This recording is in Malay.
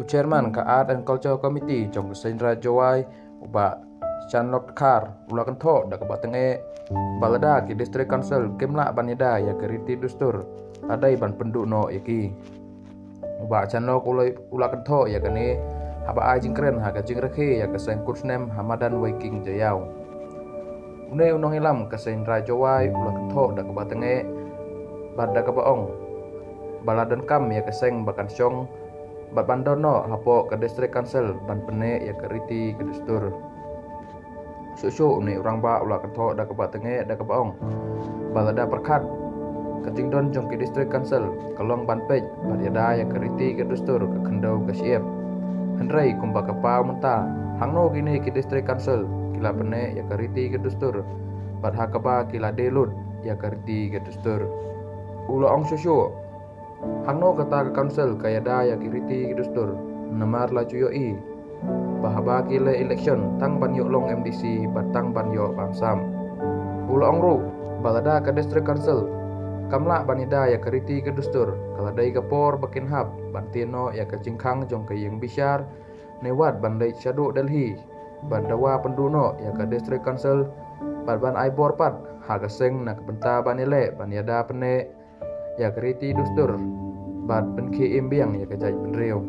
Chairman ka Art and Culture Committee jong Sendra Jawai uba Chanlot Kar ulakan tho da ka batenge balada ki District Council kemla banida ya keriti dustur adai ban penduk no yaki uba Chanlok ulakan tho ya kane haba ai jingkren ha ka jingrekhe ya ka sen kursnem Hamadan Waiking Jayau une unong ilam ka Sendra Jawai ulakan tho da ka batenge bada ka baong baladan kam ya keseng bakan syong bat bandono hapo ke District Council ban pene ya keriti ke dustur susu ni orang ba ulah ketok da ke batenge da ke baong balada perkat ketingdon jong ke District Council kelong ban pej bariada ya keriti ke dustur ke kendau ke siep hendrai kumba ke pau menta hangno gini ke District Council kila pene ya keriti ke dustur bat hakaba kila delut ya keriti ke dustur ulah ong susu hangno kata ke council kaya da ya kiriti kidustur namar laju yoi bahaba kile election tang ban yok long MDC batang ban yok bangsam ula ongru balada ke district council kamla banida ya kiriti kidustur kaladai kapor bakin hab bantino ya ke cingkang jong ke yang bisyar newat bandai syadu Delhi bandawa penduno ya ke district council ban aibor pat haga seng nak benta banile baniada pene ya keriti dustur bad penki imbiang ya kejai penriu